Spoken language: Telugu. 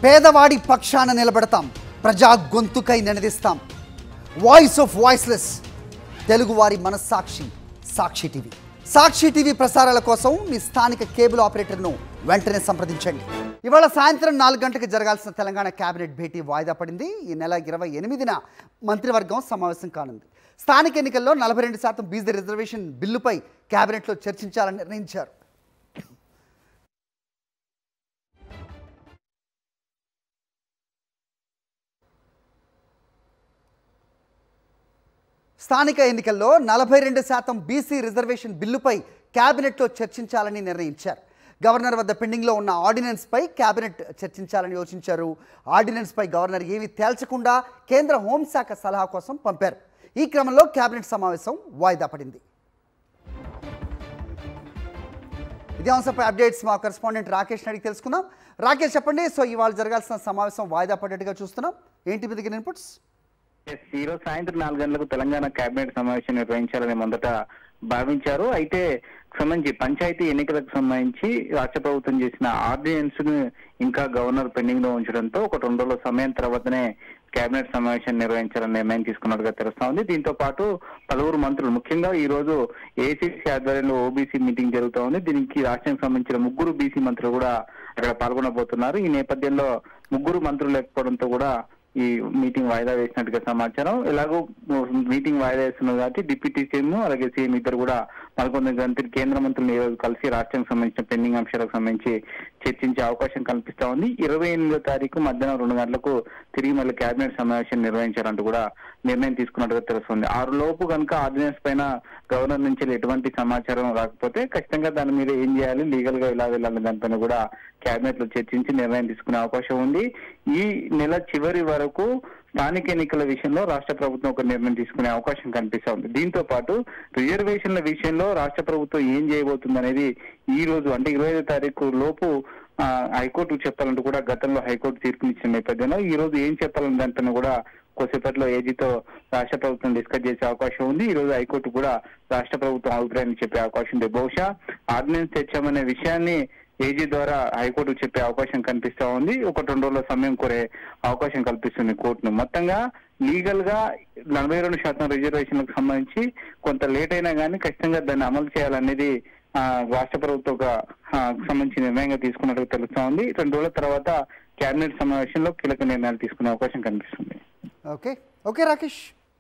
పేదవాడి పక్షాన నిలబడతాం, ప్రజా గొంతుకై నినదిస్తాం. వాయిస్ ఆఫ్ వాయిస్లెస్, తెలుగువారి మనస్సాక్షి సాక్షి టీవీ. సాక్షి టీవీ ప్రసారాల కోసం మీ స్థానిక కేబుల్ ఆపరేటర్ను వెంటనే సంప్రదించండి. ఇవాళ సాయంత్రం 4 గంటలకు జరగాల్సిన తెలంగాణ కేబినెట్ భేటీ వాయిదా పడింది. ఈ నెల 28న మంత్రివర్గం సమావేశం కానుంది. స్థానిక ఎన్నికల్లో 42% బీసీ రిజర్వేషన్ బిల్లుపై కేబినెట్లో చర్చించాలని నిర్ణయించారు. స్థానిక ఎన్నికల్లో 42% బీసీ రిజర్వేషన్ బిల్లుపై కేబినెట్లో చర్చించాలని నిర్ణయించారు. గవర్నర్ వద్ద పెండింగ్లో ఉన్న ఆర్డినెన్స్పై కేబినెట్ చర్చించాలని యోచించారు. ఆర్డినెన్స్పై గవర్నర్ ఏమీ తేల్చకుండా కేంద్ర హోంశాఖ సలహా కోసం పంపారు. ఈ క్రమంలో కేబినెట్ సమావేశం వాయిదా పడింది. ఇదే అంశంపై అప్డేట్స్ మా కరెస్పాండెంట్ రాకేష్ అడిగి తెలుసుకుందాం. రాకేష్, చెప్పండి. సో ఇవాళ జరగాల్సిన సమావేశం వాయిదా పడ్డట్టుగా చూస్తున్నాం. ఏంటి మీ దగ్గర ఇన్పుట్స్? ఈరోజు సాయంత్రం 4 గంటలకు తెలంగాణ కేబినెట్ సమావేశం నిర్వహించాలని మొదట భావించారు. అయితే సంబంధించి పంచాయతీ ఎన్నికలకు సంబంధించి రాష్ట్ర ప్రభుత్వం చేసిన ఆర్డినెన్స్ ను ఇంకా గవర్నర్ పెండింగ్ లో ఉంచడంతో ఒక 2 రోజుల సమయం తర్వాతనే కేబినెట్ సమావేశం నిర్వహించాలని నిర్ణయం తీసుకున్నట్టుగా తెలుస్తా ఉంది. దీంతో పాటు పలువురు మంత్రులు, ముఖ్యంగా ఈ రోజు ఏఐసీసీ ఆధ్వర్యంలో ఓబీసీ మీటింగ్ జరుగుతూ ఉంది. దీనికి రాష్ట్రానికి సంబంధించిన 3 బీసీ మంత్రులు కూడా అక్కడ పాల్గొనబోతున్నారు. ఈ నేపథ్యంలో 3 మంత్రులు లేకపోవడంతో కూడా ఈ మీటింగ్ వాయిదా వేసినట్టుగా సమాచారం. ఎలాగో మీటింగ్ వాయిదా వేస్తున్నారు కాబట్టి డిప్యూటీ సీఎం అలాగే సీఎం ఇద్దరు కూడా 11 గంటలు కేంద్ర మంత్రులను ఈ రోజు కలిసి రాష్ట్రానికి సంబంధించిన పెండింగ్ అంశాలకు సంబంధించి చర్చించే అవకాశం కల్పిస్తా ఉంది. 28వ తారీఖు మధ్యాహ్నం 2 గంటలకు తిరిగి మళ్ళీ కేబినెట్ సమావేశం నిర్వహించాలంటూ కూడా నిర్ణయం తీసుకున్నట్టుగా తెలుస్తుంది. 6 లోపు కనుక ఆర్డినెన్స్ పైన గవర్నర్ నుంచి ఎటువంటి సమాచారం రాకపోతే ఖచ్చితంగా దాని మీద ఏం చేయాలి, లీగల్ గా ఎలా వెళ్ళాలి దానిపైన కూడా కేబినెట్ లో చర్చించి నిర్ణయం తీసుకునే అవకాశం ఉంది. ఈ నెల చివరి వరకు స్థానిక ఎన్నికల విషయంలో రాష్ట్ర ప్రభుత్వం ఒక నిర్ణయం తీసుకునే అవకాశం కనిపిస్తా ఉంది. దీంతో పాటు రిజర్వేషన్ల విషయంలో రాష్ట్ర ప్రభుత్వం ఏం చేయబోతుంది అనేది ఈ రోజు అంటే 25వ తారీఖు లోపు హైకోర్టుకు చెప్పాలంటూ కూడా గతంలో హైకోర్టు తీర్పునిచ్చిన నేపథ్యంలో ఈ రోజు ఏం చెప్పాలని దానిపైన కూడా కొద్దిసేపట్లో ఏజీతో రాష్ట్ర ప్రభుత్వం డిస్కస్ చేసే అవకాశం ఉంది. ఈ రోజు హైకోర్టు కూడా రాష్ట్ర ప్రభుత్వం అభిప్రాయాన్ని చెప్పే అవకాశం ఉంది. బహుశా ఆర్డినెన్స్ తెచ్చామనే విషయాన్ని ఏజీ ద్వారా హైకోర్టు చెప్పే అవకాశం కనిపిస్తా ఉంది. ఒక 2 రోజుల సమయం కోరే అవకాశం కల్పిస్తుంది కోర్టును. మొత్తంగా లీగల్ గా 42% రిజర్వేషన్లకు సంబంధించి కొంత లేట్ అయినా కానీ ఖచ్చితంగా దాన్ని అమలు చేయాలనేది రాష్ట్ర ప్రభుత్వం సంబంధించి నిర్ణయంగా తీసుకున్నట్టుగా తెలుస్తా ఉంది. 2 రోజుల తర్వాత కేబినెట్ సమావేశంలో కీలక నిర్ణయాలు తీసుకునే అవకాశం కనిపిస్తుంది. ఓకే రాకేష్.